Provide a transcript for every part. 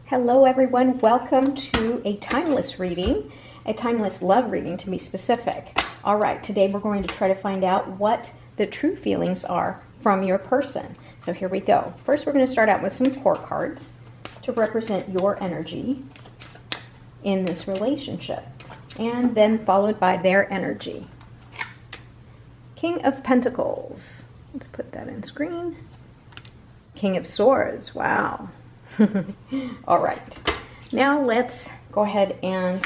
Hello everyone, welcome to a timeless reading, a timeless love reading to be specific. All right, today we're going to try to find out what the true feelings are from your person. So here we go. First we're going to start out with some core cards to represent your energy in this relationship, and then followed by their energy. King of Pentacles, let's put that in screen. King of Swords, wow. All right, now let's go ahead and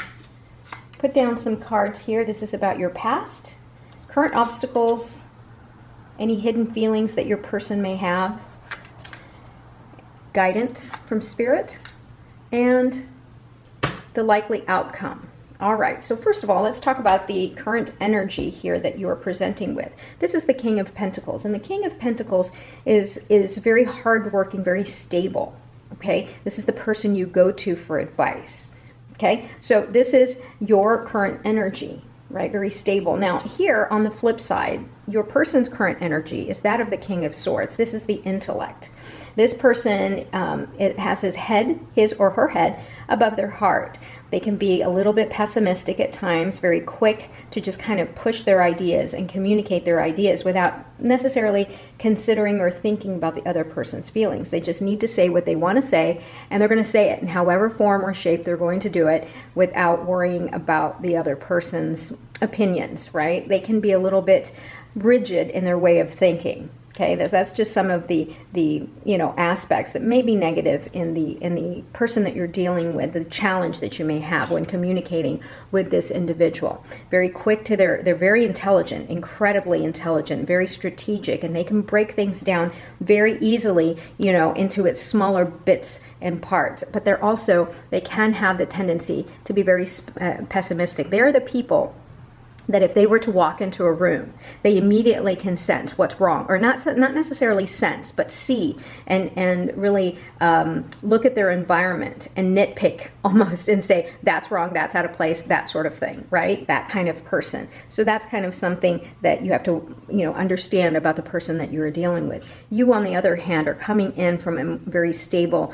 put down some cards here. This is about your past, current obstacles, any hidden feelings that your person may have, guidance from spirit, and the likely outcome. All right, so first of all, let's talk about the current energy here that you are presenting with. This is the King of Pentacles, and the King of Pentacles is very hardworking, very stable. Okay, this is the person you go to for advice. Okay, so this is your current energy, right? Very stable. Now here on the flip side, your person's current energy is that of the King of Swords. This is the intellect. This person it has his or her head above their heart. They can be a little bit pessimistic at times, very quick to just kind of push their ideas and communicate their ideas without necessarily considering or thinking about the other person's feelings. They just need to say what they want to say, and they're going to say it in however form or shape they're going to do it without worrying about the other person's opinions, right? They can be a little bit rigid in their way of thinking. Okay, that's just some of the aspects that may be negative in the person that you're dealing with, the challenge that you may have when communicating with this individual. Very quick to they're very intelligent, incredibly intelligent, very strategic, and they can break things down very easily, into its smaller bits and parts. But they can have the tendency to be very pessimistic. They're the people that if they were to walk into a room, they immediately can sense what's wrong, or not necessarily sense, but see and really look at their environment and nitpick almost and say, that's wrong, that's out of place, that sort of thing, right? That kind of person. So that's kind of something that you have to, understand about the person that you are dealing with. You, on the other hand, are coming in from a very stable,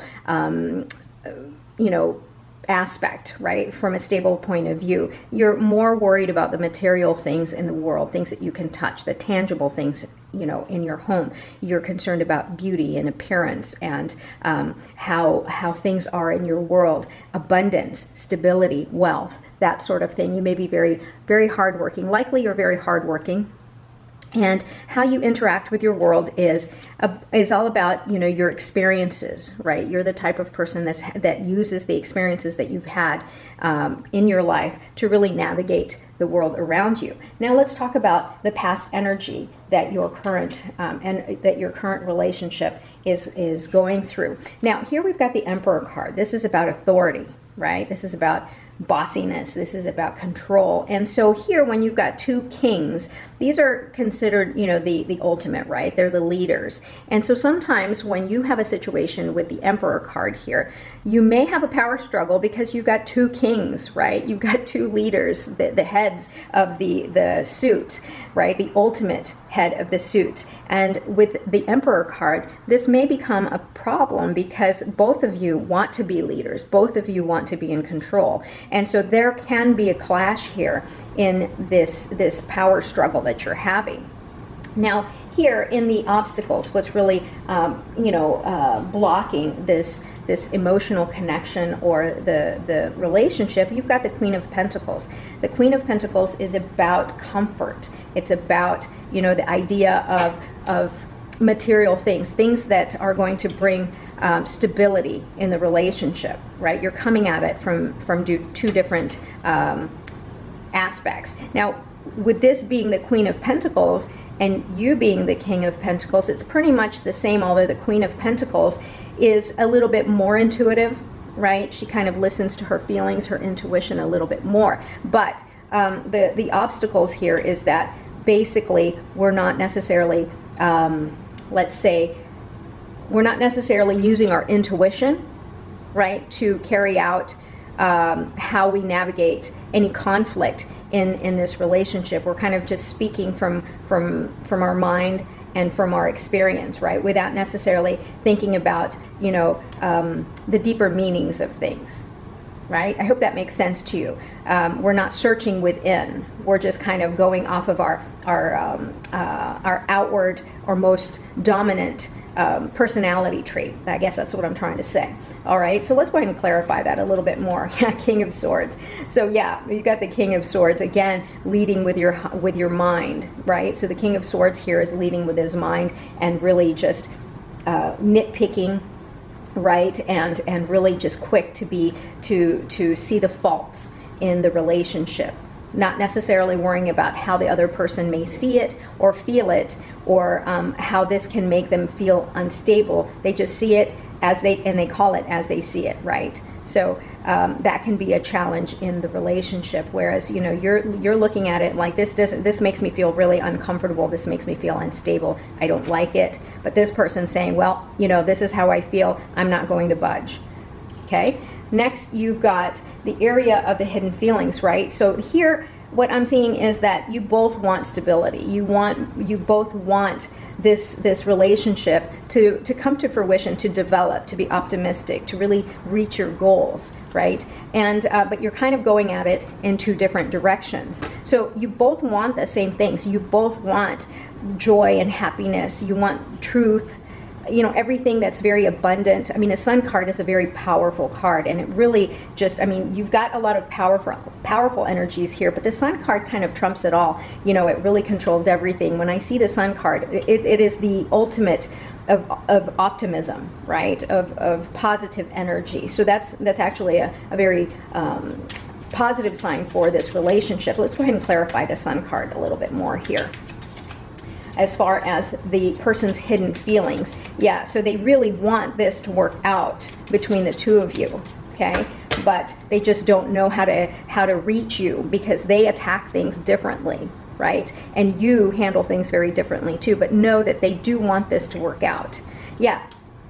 aspect, right? From a stable point of view. You're more worried about the material things in the world, things that you can touch, the tangible things, in your home. You're concerned about beauty and appearance and how things are in your world, abundance, stability, wealth, that sort of thing. You may be very, very hardworking. Likely you're very hardworking. And how you interact with your world is all about, your experiences, right? You're the type of person that uses the experiences that you've had in your life to really navigate the world around you. Now let's talk about the past energy that your current relationship is going through. Now here we've got the Emperor card. This is about authority, right? This is about bossiness. This is about control. And so here, when you've got two kings, these are considered, the ultimate, right? They're the leaders. And so sometimes when you have a situation with the Emperor card here, you may have a power struggle because you've got two kings, right? You've got two leaders, the heads of the suit, right? The ultimate head of the suit. And with the Emperor card, this may become a problem because both of you want to be leaders. Both of you want to be in control. And so there can be a clash here in this power struggle that you're having. Now, here in the obstacles, what's really, blocking this emotional connection or the relationship, you've got the Queen of Pentacles. The Queen of Pentacles is about comfort. It's about, the idea of material things that are going to bring stability in the relationship, right? You're coming at it from two different aspects. Now, with this being the Queen of Pentacles and you being the King of Pentacles, it's pretty much the same, although the Queen of Pentacles is a little bit more intuitive, right? She kind of listens to her feelings, her intuition a little bit more. But the obstacles here is that basically we're not necessarily, we're not necessarily using our intuition, right, to carry out how we navigate any conflict in this relationship. We're kind of just speaking from our mind and from our experience, right? Without necessarily thinking about, you know, the deeper meanings of things, right? I hope that makes sense to you. We're not searching within. We're just kind of going off of our outward or most dominant personality trait. I guess that's what I'm trying to say. All right, so let's go ahead and clarify that a little bit more. Yeah, King of Swords. So yeah, you got the King of Swords again, leading with your mind, right? So the King of Swords here is leading with his mind and really just nitpicking, right? And really just quick to see the faults in the relationship, not necessarily worrying about how the other person may see it or feel it, or how this can make them feel unstable. They just see it as they call it as they see it, right? So that can be a challenge in the relationship. Whereas, you know, you're looking at it like this makes me feel really uncomfortable. This makes me feel unstable. I don't like it. But this person's saying, well, you know, this is how I feel. I'm not going to budge. Okay. Next, you've got the area of the hidden feelings, right? So here, what I'm seeing is that you both want stability. You both want this relationship to come to fruition, to develop, to be optimistic, to really reach your goals, right? And but you're kind of going at it in two different directions. So you both want the same things. You both want joy and happiness. You want truth. You know, everything that's very abundant. I mean, the Sun card is a very powerful card, and it really just, I mean, you've got a lot of powerful energies here, but the Sun card kind of trumps it all. You know, it really controls everything. When I see the Sun card, it is the ultimate of optimism, right? Of positive energy. So that's actually a very positive sign for this relationship. Let's go ahead and clarify the Sun card a little bit more here. As far as the person's hidden feelings, yeah, so they really want this to work out between the two of you, okay? But they just don't know how to reach you, because they attack things differently, right? And you handle things very differently too, but know that they do want this to work out. Yeah,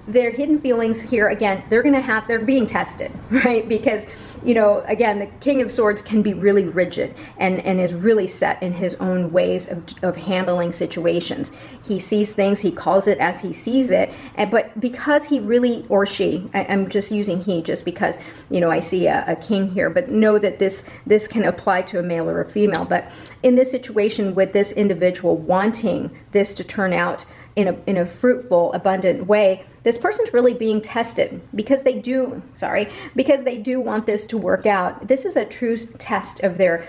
their hidden feelings here, again, they're being tested, right? Because, you know, again, the King of Swords can be really rigid and is really set in his own ways of handling situations. He sees things, he calls it as he sees it, but because he really, or she, I'm just using he just because, you know, I see a king here, but know that this can apply to a male or a female. But in this situation, with this individual wanting this to turn out in a fruitful, abundant way, this person's really being tested because they do want this to work out. This is a true test of their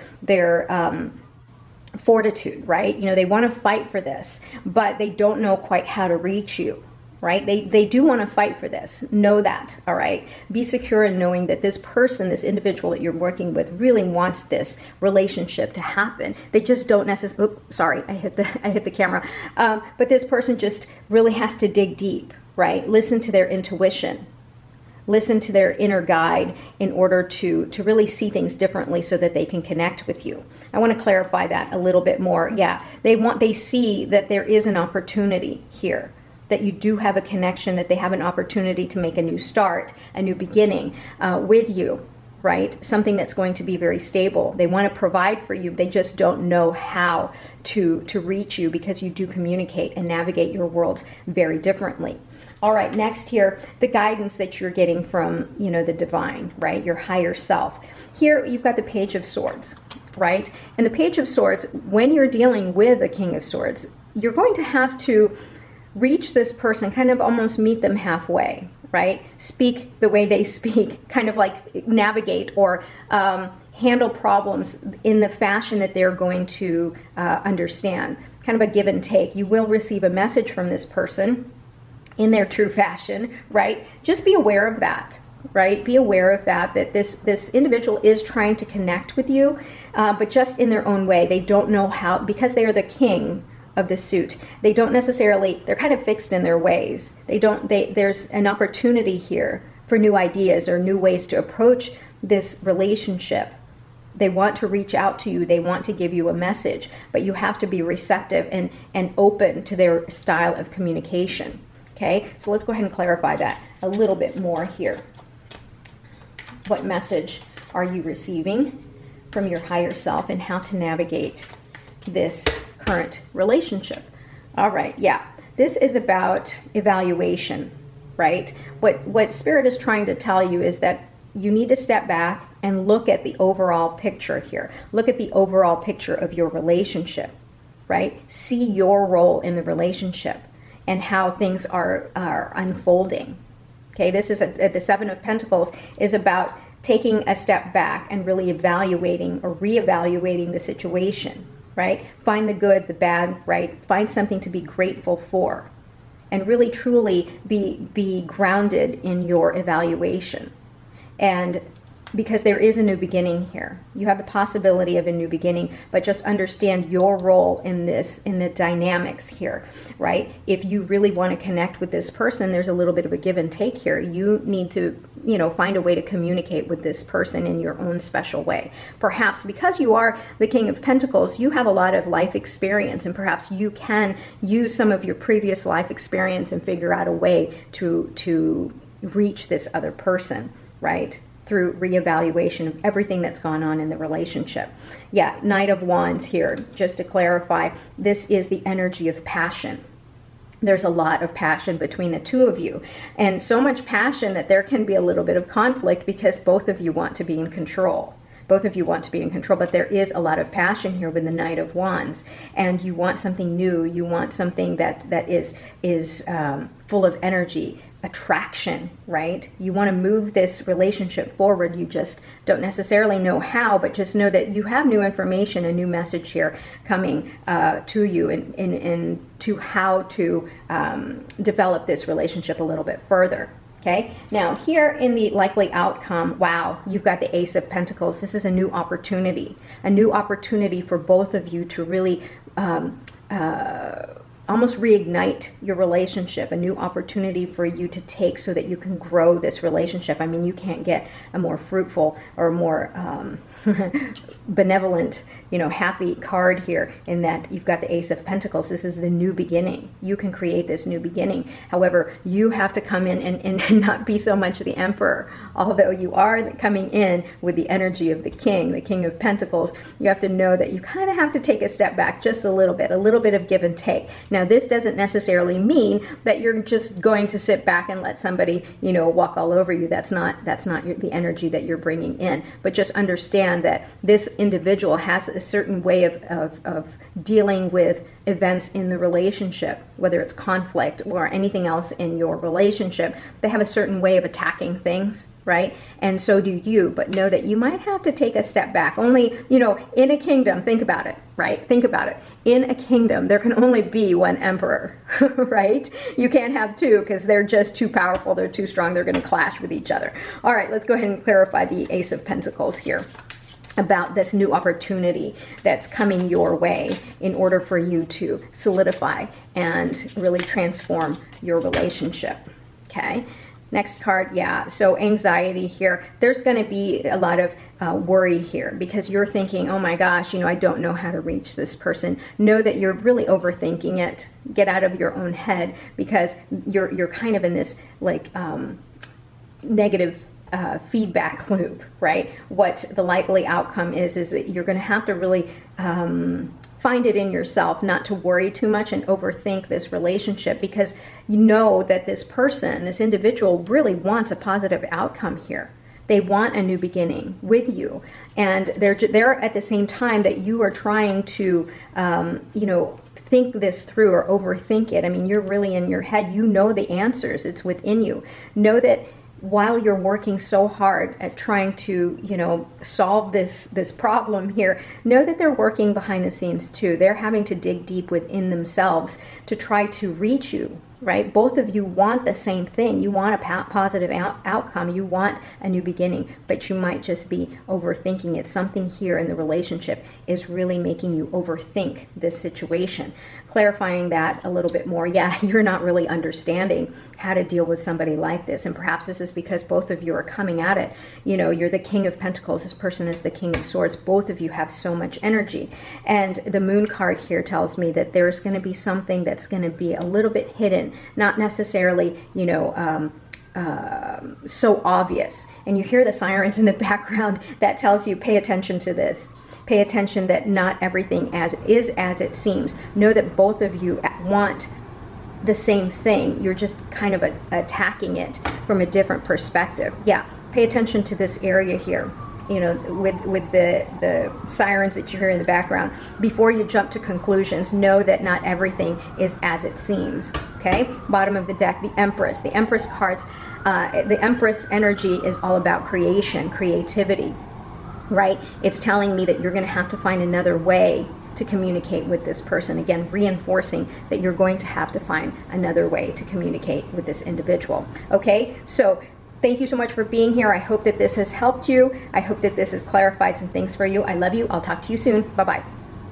fortitude, right? You know, they want to fight for this, but they don't know quite how to reach you, right? They do want to fight for this. Know that, all right? Be secure in knowing that this person, this individual that you're working with, really wants this relationship to happen. They just don't necessarily, oops, sorry, I hit the camera. But this person just really has to dig deep, right? Listen to their intuition. Listen to their inner guide in order to really see things differently so that they can connect with you. I want to clarify that a little bit more. Yeah, they see that there is an opportunity here, that you do have a connection, that they have an opportunity to make a new start, a new beginning with you, right? Something that's going to be very stable. They want to provide for you. They just don't know how to reach you, because you do communicate and navigate your world very differently. All right, next here, the guidance that you're getting from, you know, the divine, right? Your higher self. Here you've got the Page of Swords, right? And the Page of Swords, when you're dealing with the King of Swords, you're going to have to reach this person, kind of almost meet them halfway, right? Speak the way they speak, kind of like navigate or handle problems in the fashion that they're going to understand. Kind of a give and take. You will receive a message from this person in their true fashion, right? Just be aware of that, right? Be aware of that this individual is trying to connect with you, but just in their own way. They don't know how, because they are the king of the suit. They don't necessarily, they're kind of fixed in their ways. There's an opportunity here for new ideas or new ways to approach this relationship. They want to reach out to you. They want to give you a message, but you have to be receptive and open to their style of communication. Okay, so let's go ahead and clarify that a little bit more here. What message are you receiving from your higher self, and how to navigate this current relationship? All right, yeah. This is about evaluation, right? What Spirit is trying to tell you is that you need to step back and look at the overall picture here. Look at the overall picture of your relationship, right? See your role in the relationship and how things are unfolding. Okay, this is the Seven of Pentacles is about taking a step back and really evaluating or reevaluating the situation, right? Find the good, the bad, right? Find something to be grateful for, and really truly be grounded in your evaluation. And because there is a new beginning here, you have the possibility of a new beginning, but just understand your role in this, in the dynamics here, right? If you really want to connect with this person, there's a little bit of a give and take here. You need to, find a way to communicate with this person in your own special way. Perhaps because you are the King of Pentacles, you have a lot of life experience, and perhaps you can use some of your previous life experience and figure out a way to reach this other person, right? Through reevaluation of everything that's gone on in the relationship. Yeah, Knight of Wands here, just to clarify, this is the energy of passion. There's a lot of passion between the two of you, and so much passion that there can be a little bit of conflict because both of you want to be in control. Both of you want to be in control, but there is a lot of passion here with the Knight of Wands, and you want something new. You want something that is full of energy, attraction, right? You want to move this relationship forward. You just don't necessarily know how, but just know that you have new information, a new message here coming to you, and to how to develop this relationship a little bit further. Okay, now here in the likely outcome, wow, you've got the Ace of Pentacles. This is a new opportunity for both of you to really almost reignite your relationship, a new opportunity for you to take so that you can grow this relationship. I mean, you can't get a more fruitful or more benevolent, happy card here, in that you've got the Ace of Pentacles. This is the new beginning. You can create this new beginning. However, you have to come in and not be so much the Emperor. Although you are coming in with the energy of the King of Pentacles, you have to know that you kind of have to take a step back just a little bit of give and take. Now, this doesn't necessarily mean that you're just going to sit back and let somebody, walk all over you. That's not the energy that you're bringing in. But just understand that this individual has a certain way of dealing with events in the relationship, whether it's conflict or anything else in your relationship. They have a certain way of attacking things, right? And so do you, but know that you might have to take a step back. Only, in a kingdom, think about it, right? Think about it. In a kingdom, there can only be one emperor, right? You can't have two because they're just too powerful. They're too strong. They're going to clash with each other. All right, let's go ahead and clarify the Ace of Pentacles here about this new opportunity that's coming your way in order for you to solidify and really transform your relationship. Okay, next card. Yeah, so anxiety here. There's going to be a lot of worry here because you're thinking, oh my gosh, I don't know how to reach this person. Know that you're really overthinking it. Get out of your own head, because you're kind of in this negative feedback loop, right? What the likely outcome is that you're going to have to really find it in yourself not to worry too much and overthink this relationship, because you know that this person, this individual, really wants a positive outcome here. They want a new beginning with you, and they're at the same time that you are trying to think this through or overthink it. I mean, you're really in your head. You know the answers. It's within you. Know that while you're working so hard at trying to, solve this problem here, know that they're working behind the scenes too. They're having to dig deep within themselves to try to reach you, right? Both of you want the same thing. You want a positive outcome. You want a new beginning, but you might just be overthinking it. Something here in the relationship is really making you overthink this situation. Clarifying that a little bit more. Yeah, you're not really understanding how to deal with somebody like this, and perhaps this is because both of you are coming at it. You're the King of Pentacles. This person is the King of Swords. Both of you have so much energy, and the Moon card here tells me that there's going to be something that's going to be a little bit hidden, not necessarily, so obvious. And you hear the sirens in the background. That tells you, pay attention to this. Pay attention that not everything is as it seems. Know that both of you want the same thing. You're just kind of attacking it from a different perspective. Yeah, pay attention to this area here, you know, with the sirens that you hear in the background. Before you jump to conclusions, know that not everything is as it seems. Okay, bottom of the deck, the Empress. The Empress cards, the Empress energy is all about creation, creativity, right? It's telling me that you're going to have to find another way to communicate with this person. Again, reinforcing that you're going to have to find another way to communicate with this individual. Okay, so thank you so much for being here. I hope that this has helped you. I hope that this has clarified some things for you. I love you. I'll talk to you soon. Bye-bye.